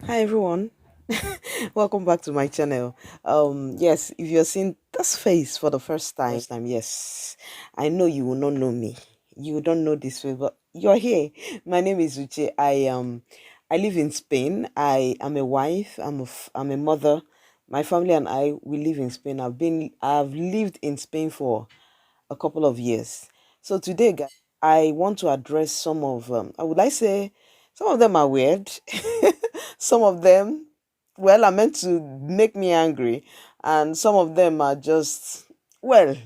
Hi everyone, welcome back to my channel. Yes, if you're seeing this face for the first time, yes, I know you will not know me. You don't know this face, but you're here. My name is Uche. I live in Spain. I am a wife. I'm a mother. My family and I we live in Spain. I've lived in Spain for a couple of years. So today, guys, I want to address some of, I would like say, some of them are weird. Some of them, well, are meant to make me angry. And some of them are just, well,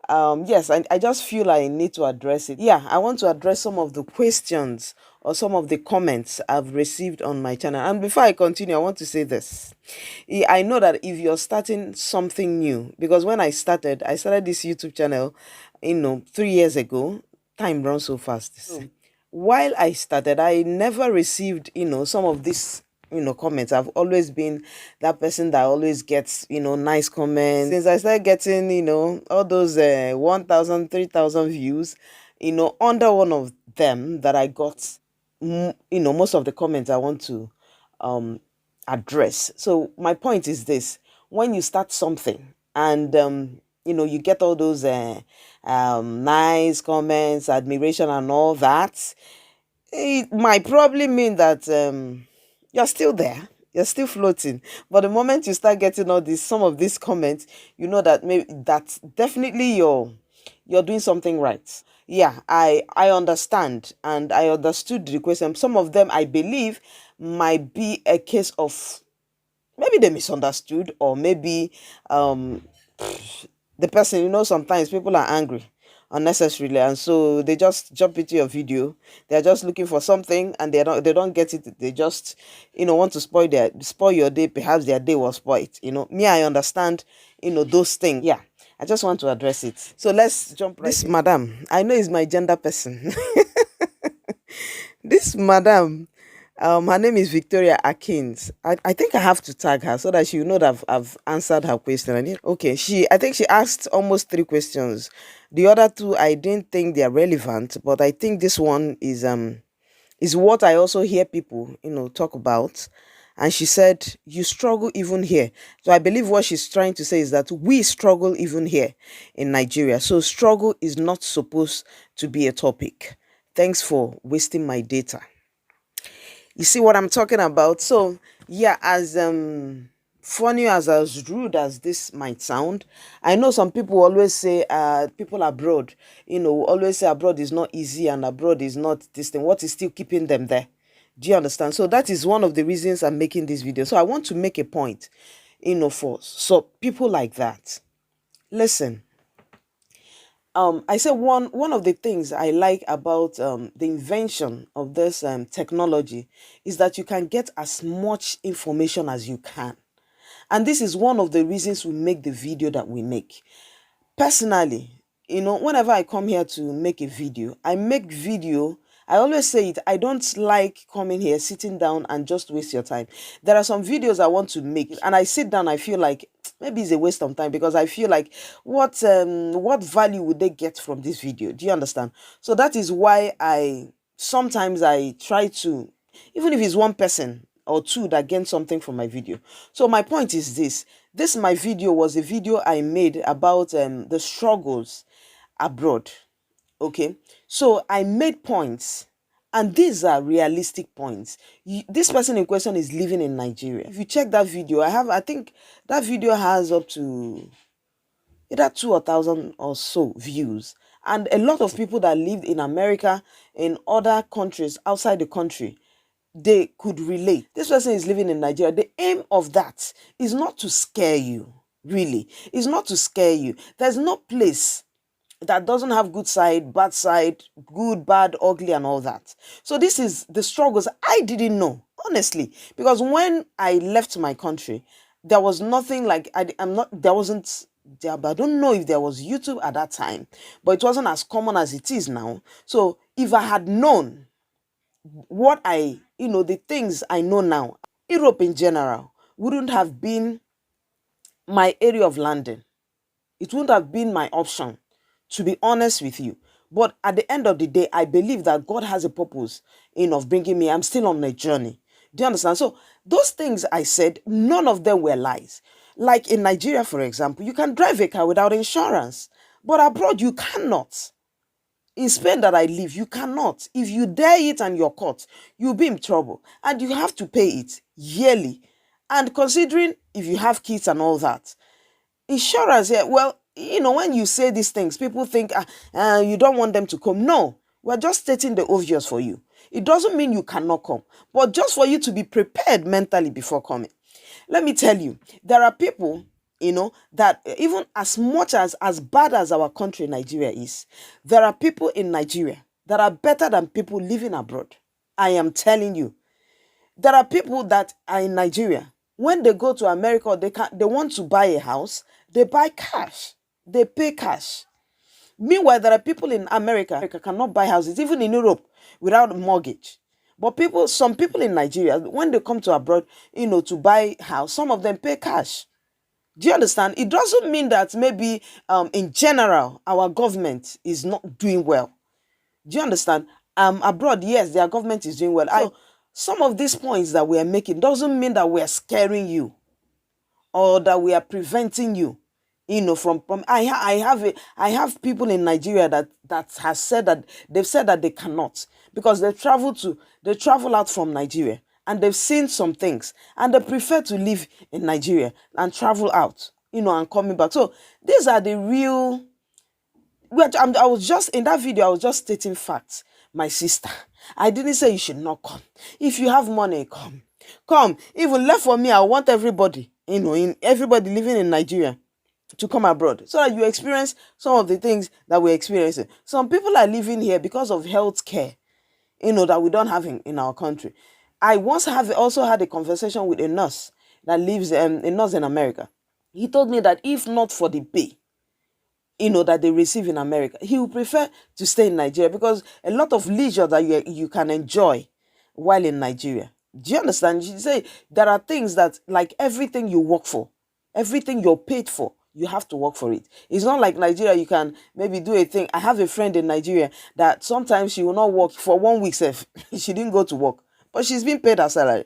yes, I just feel I need to address it. Yeah, I want to address some of the questions or some of the comments I've received on my channel. And before I continue, I want to say this. I know that if you're starting something new, because when I started this YouTube channel, 3 years ago. Time runs so fast. While I started, I never received, some of these, comments. I've always been that person that always gets, nice comments. Since I started getting, all those 1,000, 3,000 views, under one of them that I got, most of the comments I want to um address. So my point is this: when you start something and you get all those nice comments, admiration, and all that, it might probably mean that you're still there, you're still floating. But the moment you start getting some of these comments, you know that maybe that's definitely you're doing something right. Yeah, I understand, and I understood the question. Some of them I believe might be a case of maybe they misunderstood, or maybe um the person, sometimes people are angry unnecessarily, and so they just jump into your video. They're just looking for something and they don't get it. They just want to spoil your day. Perhaps their day was spoiled. Me, I understand, those things. Yeah, I just want to address it. So let's jump right this in. Madam, I know is my gender person. This madam, her name is Victoria Akins. I think I have to tag her so that she will know that I've answered her question. Okay, I think she asked almost three questions. The other two I didn't think they are relevant, but I think this one is what I also hear people, talk about. And she said, you struggle even here. So I believe what she's trying to say is that we struggle even here in Nigeria. So struggle is not supposed to be a topic. Thanks for wasting my data. You see what I'm talking about? So yeah, as funny as rude as this might sound, I know some people always say people abroad, always say abroad is not easy and abroad is not this thing. What is still keeping them there? Do you understand? So that is one of the reasons I'm making this video. So I want to make a point, for so people like that. Listen, I say one of the things I like about the invention of this technology is that you can get as much information as you can. And this is one of the reasons we make the video that we make. Personally, whenever I come here to make a video, I always say it, I don't like coming here, sitting down and just waste your time. There are some videos I want to make and I sit down, I feel like maybe it's a waste of time, because I feel like what value would they get from this video? Do you understand? So that is why I sometimes I try to, even if it's one person or two that gain something from my video. So my point is this my video was a video I made about the struggles abroad. Okay, so I made points, and these are realistic points. This person in question is living in Nigeria. If you check that video, I think that video has up to either 2,000 or so views, and a lot of people that lived in America, in other countries outside the country, they could relate. This person is living in Nigeria. The aim of that is not to scare you, really. It's not to scare you. There's no place that doesn't have good side, bad side, good, bad, ugly, and all that. So this is the struggles I didn't know, honestly, because when I left my country, there was nothing like I'm not. There wasn't. There, I don't know if there was YouTube at that time, but it wasn't as common as it is now. So if I had known what the things I know now, Europe in general wouldn't have been my area of landing. It wouldn't have been my option, to be honest with you. But at the end of the day, I believe that God has a purpose of bringing me. I'm still on my journey. Do you understand? So those things I said, none of them were lies. Like in Nigeria, for example, you can drive a car without insurance, but abroad you cannot. In Spain that I live, you cannot. If you dare it and you're caught, you'll be in trouble. And you have to pay it yearly. And considering if you have kids and all that, insurance, yeah, well, when you say these things, people think you don't want them to come. No, we're just stating the obvious for you. It doesn't mean you cannot come, but just for you to be prepared mentally before coming. Let me tell you, there are people, that even as bad as our country, Nigeria is, there are people in Nigeria that are better than people living abroad. I am telling you. There are people that are in Nigeria. When they go to America, they want to buy a house, they buy cash. They pay cash. Meanwhile, there are people in America cannot buy houses, even in Europe, without a mortgage. But some people in Nigeria, when they come to abroad, to buy house, some of them pay cash. Do you understand? It doesn't mean that maybe in general our government is not doing well. Do you understand? Abroad, yes, their government is doing well. So some of these points that we are making doesn't mean that we are scaring you or that we are preventing you, from I have people in Nigeria that has said that they've said that they cannot because they travel out from Nigeria and they've seen some things and they prefer to live in Nigeria and travel out, and coming back. So these are the real. I was just in that video, I was just stating facts, my sister. I didn't say you should not come. If you have money, come. Come. Even left for me, I want everybody, in everybody living in Nigeria to come abroad so that you experience some of the things that we're experiencing. Some people are living here because of health care, that we don't have in our country. I once have also had a conversation with a nurse that lives a nurse in America. He told me that if not for the pay, that they receive in America, he would prefer to stay in Nigeria because a lot of leisure that you can enjoy while in Nigeria. Do you understand? You say there are things that, like everything you work for, everything you're paid for, you have to work for it. It's not like Nigeria, you can maybe do a thing. I have a friend in Nigeria that sometimes she will not work for 1 week. She didn't go to work, but she's been paid her salary.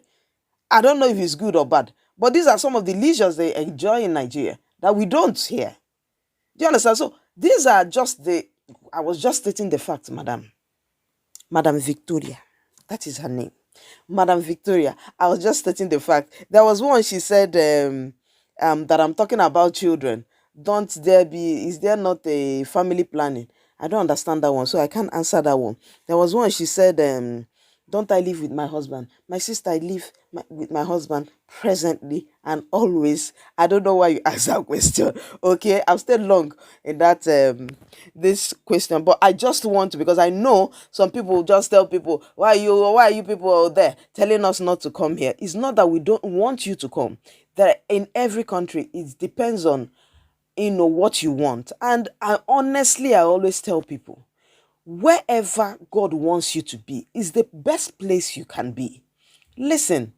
I don't know if it's good or bad, but these are some of the leisures they enjoy in Nigeria that we don't here. Do you understand? So these are I was just stating the facts, madam. Madam Victoria. That is her name. Madam Victoria. I was just stating the fact. There was one she said that I'm talking about children. Is there not a family planning? I don't understand that one, so I can't answer that one. There was one she said, don't I live with my husband? My sister, I live with my husband presently and always. I don't know why you asked that question. Okay, I've stayed long in that this question, but I just want to, because I know some people just tell people, why are you people there telling us not to come here? It's not that we don't want you to come. That in every country, it depends on what you want. And I always tell people, wherever God wants you to be is the best place you can be. Listen,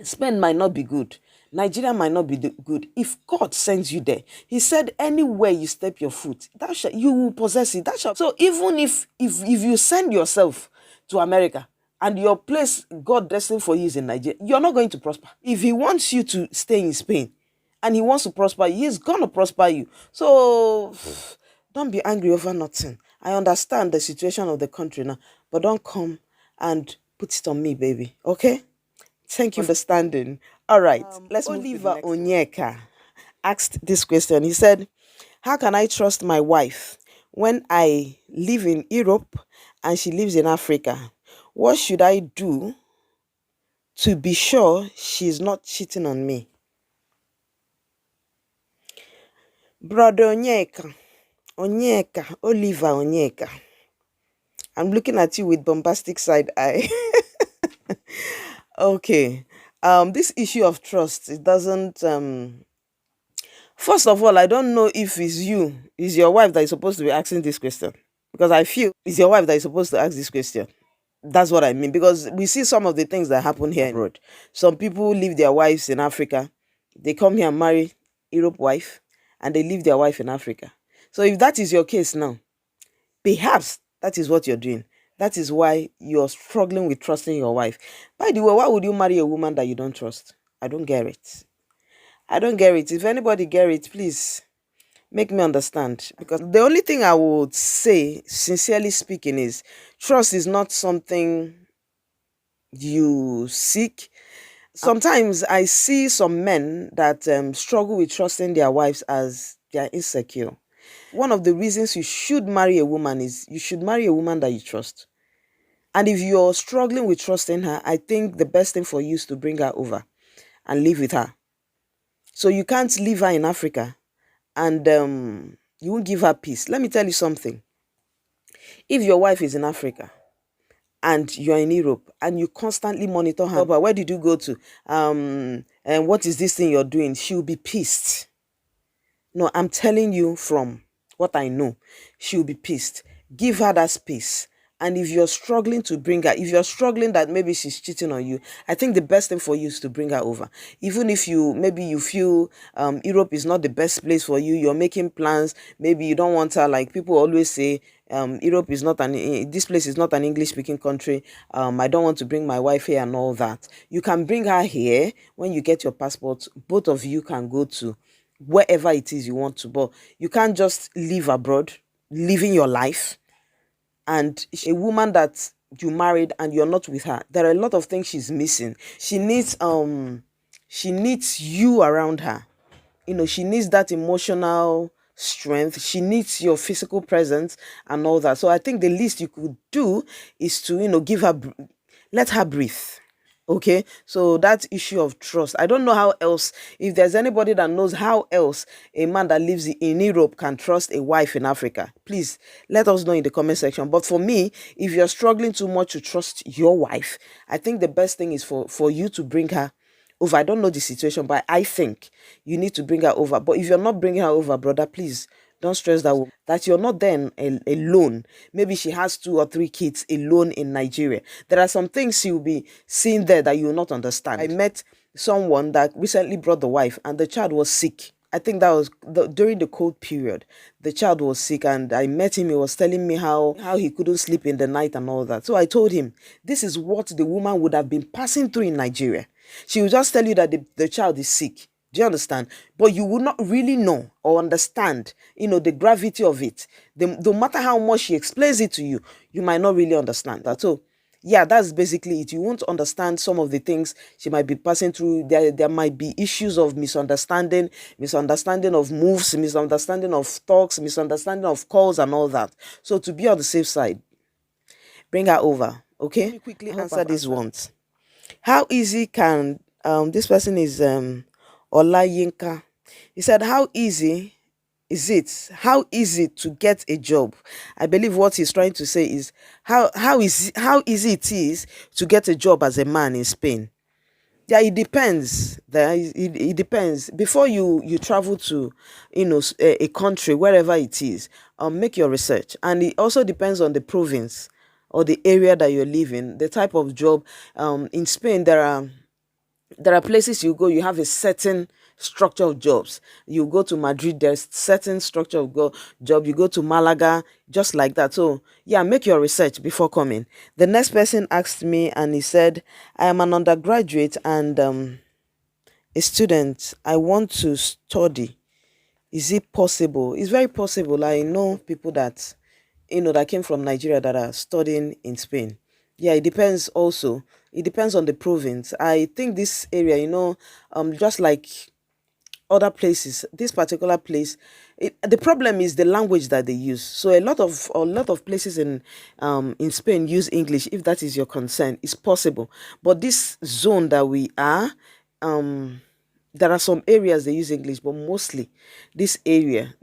Spain might not be good. Nigeria might not be good. If God sends you there, he said, anywhere you step your foot, you will possess it. So even if you send yourself to America and your place God destined for you is in Nigeria, you're not going to prosper. If he wants you to stay in Spain and he wants to prosper you, he's going to prosper you. So don't be angry over nothing. I understand the situation of the country now, but don't come and put it on me, baby. Okay? Thank you for understanding. All right, let's move to the next one. Onyeka asked this question. He said, how can I trust my wife when I live in Europe and she lives in Africa? What should I do to be sure she's not cheating on me? Brother Onyeka, Oliver Onyeka. I'm looking at you with bombastic side eye. Okay. This issue of trust, it doesn't first of all, I don't know if it's your wife that is supposed to be asking this question. Because I feel it's your wife that is supposed to ask this question. That's what I mean. Because we see some of the things that happen here abroad. Some people leave their wives in Africa. They come here and marry Europe wife, and they leave their wife in Africa. So if that is your case now, perhaps that is what you're doing. That is why you're struggling with trusting your wife. By the way, why would you marry a woman that you don't trust? I don't get it. I don't get it. If anybody get it, please make me understand. Because the only thing I would say, sincerely speaking, is trust is not something you seek. Sometimes I see some men that struggle with trusting their wives as they are insecure. One of the reasons you should marry a woman is you should marry a woman that you trust. And if you're struggling with trusting her, I think the best thing for you is to bring her over and live with her. So you can't leave her in Africa and you won't give her peace. Let me tell you something. If your wife is in Africa and you're in Europe and you constantly monitor her, but where did you go to? And what is this thing you're doing? She'll be pissed. No, I'm telling you from what I know, she'll be pissed. Give her that space. And if you're struggling to bring her, if you're struggling that maybe she's cheating on you, I think the best thing for you is to bring her over. Even if you feel Europe is not the best place for you, you're making plans, maybe you don't want her, like people always say, Europe is not this place is not an English speaking country. I don't want to bring my wife here and all that. You can bring her here when you get your passport. Both of you can go to wherever it is you want to, but you can't just live abroad, living your life, and a woman that you married and you're not with her. There are a lot of things she's missing. She needs you around her. She needs that emotional strength. She needs your physical presence and all that. So I think the least you could do is to give her, let her breathe. Okay, so that issue of trust, I don't know how else, if there's anybody that knows how else a man that lives in Europe can trust a wife in Africa, please let us know in the comment section. But for me, if you're struggling too much to trust your wife, I think the best thing is for you to bring her over. I don't know the situation, but I think you need to bring her over. But if you're not bringing her over, brother, please don't stress that you're not then alone. Maybe she has 2 or 3 kids alone in Nigeria. There are some things you'll be seeing there that you will not understand. I met someone that recently brought the wife and the child was sick. I think that was during the cold period. The child was sick and I met him. He was telling me how he couldn't sleep in the night and all that. So I told him, this is what the woman would have been passing through in Nigeria. She will just tell you that the child is sick. Do you understand? But you will not really know or understand, the gravity of it. No matter how much she explains it to you, you might not really understand that. So, yeah, that's basically it. You won't understand some of the things she might be passing through. There might be issues of misunderstanding of moves, misunderstanding of talks, misunderstanding of calls and all that. So to be on the safe side, bring her over, okay? Let me quickly answer these ones. How easy can this person is Olayinka. He said, how easy is it? How easy to get a job? I believe what he's trying to say is how easy it is to get a job as a man in Spain. Yeah, it depends. It depends. Before you travel to a country, wherever it is, make your research. And it also depends on the province or the area that you're living, the type of job. In Spain, there are places you go, you have a certain structure of jobs. You go to Madrid, there's certain structure of job. You go to Malaga, just like that. So yeah, make your research before coming. The next person asked me and he said, I am an undergraduate and a student. I want to study. Is it possible? It's very possible. I know people that that came from Nigeria that are studying in Spain. Yeah, it depends also. It depends on the province. I think this area, just like other places, this particular place, the problem is the language that they use. So a lot of places in Spain use English. If that is your concern, it's possible. But this zone that we are, there are some areas they use English, but mostly this area,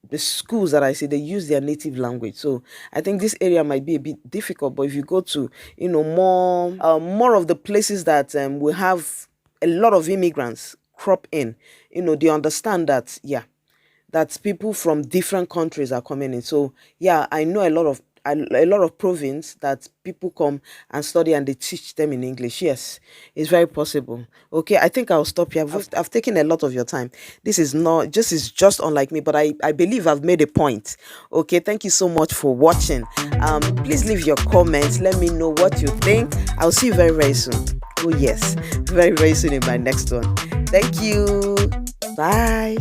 the schools that I see, they use their native language. So I think this area might be a bit difficult. But if you go to, more of the places that will have a lot of immigrants crop in, they understand that, yeah, that people from different countries are coming in. So yeah, I know a lot of province that people come and study and they teach them in English. Yes, it's very possible. Okay, I think I'll stop here. I've taken a lot of your time. This is just unlike me, but I believe I've made a point. Okay, thank you so much for watching. Please leave your comments. Let me know what you think. I'll see you very, very soon. Oh yes, very, very soon in my next one. Thank you. Bye.